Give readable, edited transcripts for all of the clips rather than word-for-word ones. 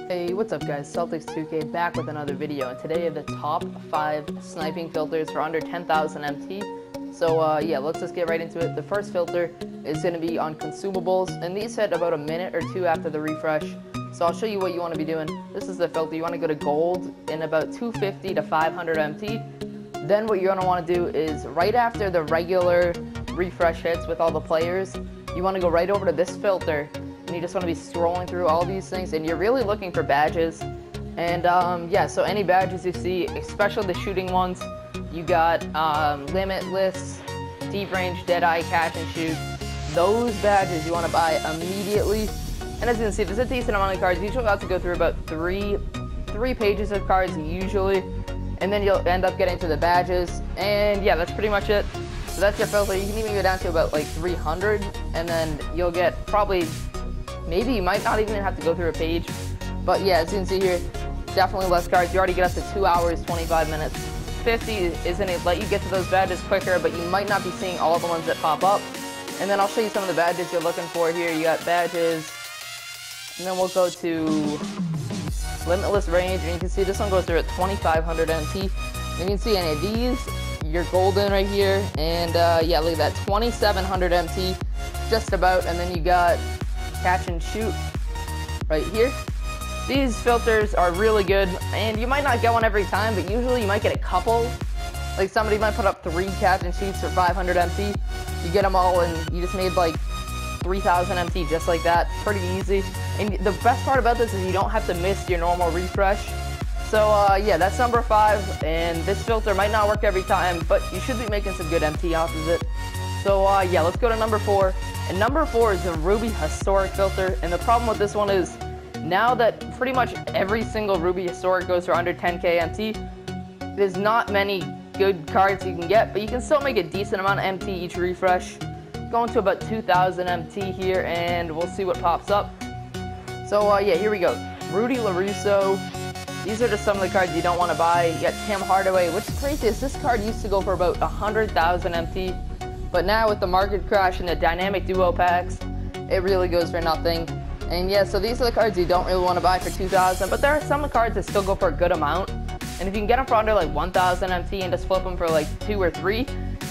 Hey, what's up guys, Celtics2K back with another video, and today I have the top 5 sniping filters for under 10,000 MT. So yeah, let's just get right into it. The first filter is going to be on Consumables, and these hit about a minute or two after the refresh. So I'll show you what you want to be doing. This is the filter. You want to go to gold in about 250 to 500 MT. Then what you're going to want to do is right after the regular refresh hits with all the players, you want to go right over to this filter. And you just want to be scrolling through all these things, and you're really looking for badges. And yeah, so any badges you see, especially the shooting ones, you got limitless, deep range, deadeye, catch and shoot. Those badges you want to buy immediately. And as you can see, there's a decent amount of cards. You usually have to go through about three pages of cards usually, and then you'll end up getting to the badges. And yeah, that's pretty much it. So that's your filter. You can even go down to about like 300, and then you'll get probably, maybe you might not even have to go through a page. But yeah, as you can see here, definitely less cards. You already get up to 2 hours, 25 minutes. 50 is going to let you get to those badges quicker, but you might not be seeing all the ones that pop up. And then I'll show you some of the badges you're looking for here. You got badges, and then we'll go to limitless range, and you can see this one goes through at 2,500 MT. You can see any of these, you're golden right here, and yeah, look at that, 2,700 MT, just about. And then you got catch and shoot right here. These filters are really good, and you might not get one every time, but usually you might get a couple. Like somebody might put up 3 catch and shoots for 500 MT. You get them all, and you just made like 3,000 MT just like that. Pretty easy. And the best part about this is you don't have to miss your normal refresh. So yeah, that's number 5, and this filter might not work every time, but you should be making some good MT off of it. So yeah, let's go to number 4. And number 4 is the Ruby Historic filter. And the problem with this one is, now that pretty much every single Ruby Historic goes for under 10k MT, there's not many good cards you can get, but you can still make a decent amount of MT each refresh. Going to about 2,000 MT here, and we'll see what pops up. So yeah, here we go. Rudy LaRusso. These are just some of the cards you don't want to buy. You got Tim Hardaway, which is crazy. This card used to go for about 100,000 MT. But now with the market crash and the dynamic duo packs, it really goes for nothing. And yeah, so these are the cards you don't really want to buy for 2,000, but there are some cards that still go for a good amount. And if you can get them for under like 1,000 MT and just flip them for like 2 or 3,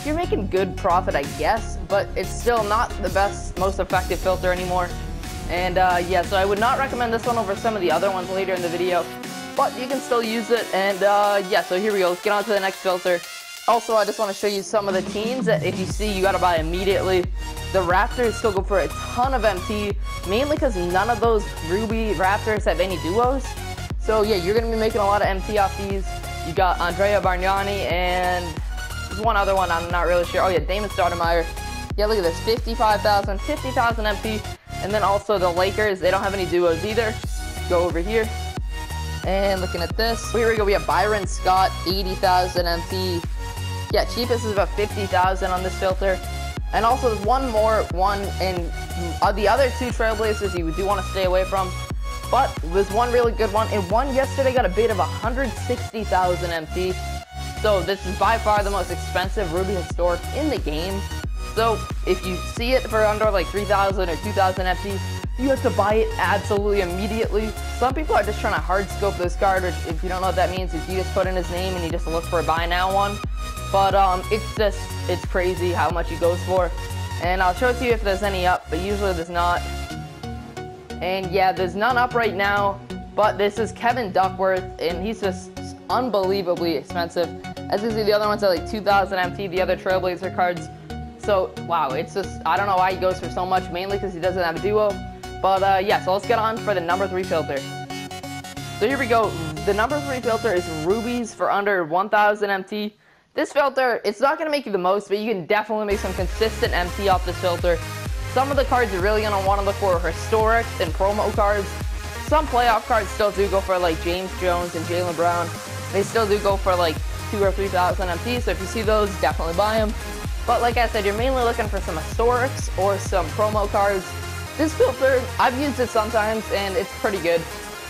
you're making good profit, I guess, but it's still not the best, most effective filter anymore. And yeah, so I would not recommend this one over some of the other ones later in the video, but you can still use it. And yeah, so here we go. Let's get on to the next filter. Also, I just want to show you some of the teams that if you see, you got to buy immediately. The Raptors still go for a ton of MT, mainly because none of those Ruby Raptors have any duos. So yeah, you're going to be making a lot of MT off these. You got Andrea Bargnani, and there's one other one I'm not really sure. Oh yeah, Damon Stoudemire. Yeah, look at this, 55,000, 50,000 MT. And then also the Lakers, they don't have any duos either. Go over here. And looking at this, here we go, we have Byron Scott, 80,000 MT. Yeah, cheapest is about 50,000 on this filter. And also there's one more one, and the other 2 Trailblazers you do want to stay away from. But there's one really good one, and one yesterday got a bid of 160,000 MT. So this is by far the most expensive Ruby Historic in the game. So if you see it for under like 3,000 or 2,000 MT, you have to buy it absolutely immediately. Some people are just trying to hard scope this card, which if you don't know what that means, is you just put in his name and you just look for a buy now one. But it's crazy how much he goes for. And I'll show it to you if there's any up, but usually there's not. And yeah, there's none up right now, but this is Kevin Duckworth, and he's just unbelievably expensive. As you see, the other ones are like 2,000 MT, the other Trailblazer cards. So wow, it's just, I don't know why he goes for so much, mainly because he doesn't have a duo. But yeah, so let's get on for the number 3 filter. So here we go. The number 3 filter is Rubies for under 1,000 MT. This filter, it's not going to make you the most, but you can definitely make some consistent MT off this filter. Some of the cards you're really going to want to look for are historics and promo cards. Some playoff cards still do go for like James Jones and Jaylen Brown. They still do go for like 2,000 or 3,000 MT, so if you see those, definitely buy them. But like I said, you're mainly looking for some historics or some promo cards. This filter, I've used it sometimes, and it's pretty good.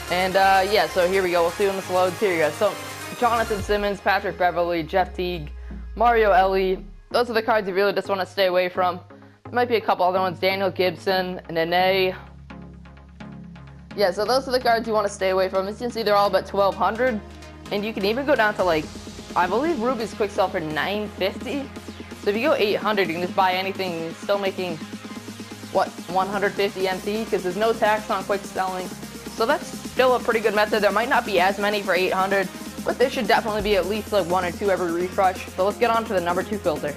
And yeah, so here we go. We'll see when this loads. Here you go. So Jonathan Simmons, Patrick Beverley, Jeff Teague, Mario Ellie. Those are the cards you really just want to stay away from. There might be a couple other ones. Daniel Gibson, Nene, Yeah, so those are the cards you want to stay away from. As you can see, they're all about 1,200, and you can even go down to, like, I believe Ruby's quick sell for 950. So if you go 800, you can just buy anything, still making, what, 150 MT, because there's no tax on quick selling. So that's still a pretty good method. There might not be as many for 800, but there should definitely be at least like 1 or 2 every refresh. So let's get on to the number 2 filter.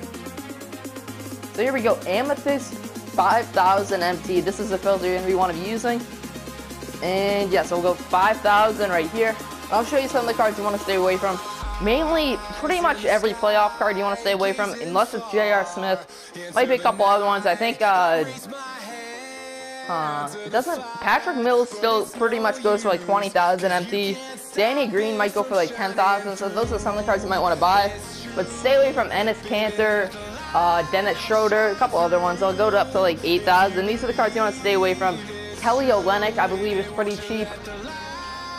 So here we go, Amethyst 5000 MT. This is the filter you're going to want to be using. And yeah, so we'll go 5,000 right here. I'll show you some of the cards you want to stay away from. Mainly, pretty much every playoff card you want to stay away from, unless it's J.R. Smith. Might be a couple other ones. I think, it doesn't, Patrick Mills still pretty much goes for like 20,000 MT. Danny Green might go for like 10,000, so those are some of the cards you might want to buy. But stay away from Ennis Cantor, Dennis Schroeder, a couple other ones. They'll go up to like 8,000. These are the cards you want to stay away from. Kelly Olynyk, I believe, is pretty cheap.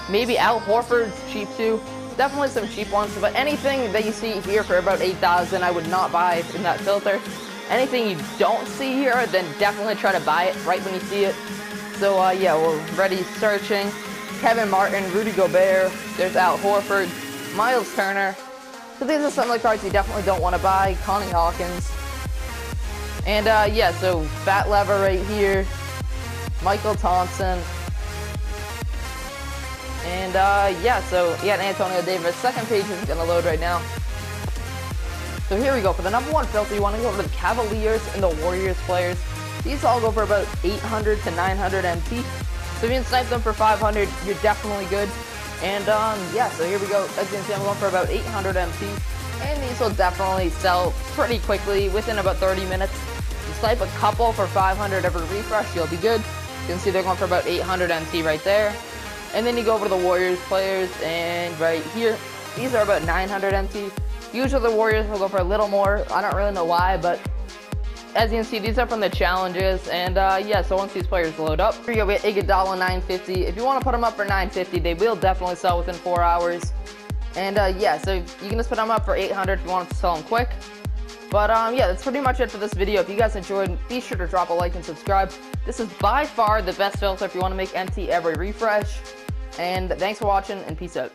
Maybe Al Horford's cheap too. Definitely some cheap ones, but anything that you see here for about 8,000, I would not buy in that filter. Anything you don't see here, then definitely try to buy it right when you see it. So yeah, we're ready searching. Kevin Martin, Rudy Gobert, there's Al Horford, Miles Turner. So these are some of the cards you definitely don't want to buy. Connie Hawkins. And yeah, so Fat Lever right here. Michael Thompson. And yeah, so you got Antonio Davis. Second page is going to load right now. So here we go. For the number 1 filter, you want to go over the Cavaliers and the Warriors players. These all go for about 800 to 900 MT. So if you can snipe them for 500, you're definitely good. And yeah, so here we go. As you can see, I'm going for about 800 MT. And these will definitely sell pretty quickly within about 30 minutes. You snipe a couple for 500 every refresh, you'll be good. You can see they're going for about 800 MT right there. And then you go over to the Warriors players, and right here, these are about 900 MT. Usually the Warriors will go for a little more. I don't really know why, but as you can see, these are from the challenges. And yeah, so once these players load up, here you go, we get Iguodala 950. If you want to put them up for 950, they will definitely sell within 4 hours. And yeah, so you can just put them up for 800 if you want to sell them quick. But yeah, that's pretty much it for this video. If you guys enjoyed, be sure to drop a like and subscribe. This is by far the best filter if you want to make MT every refresh. And thanks for watching, and peace out.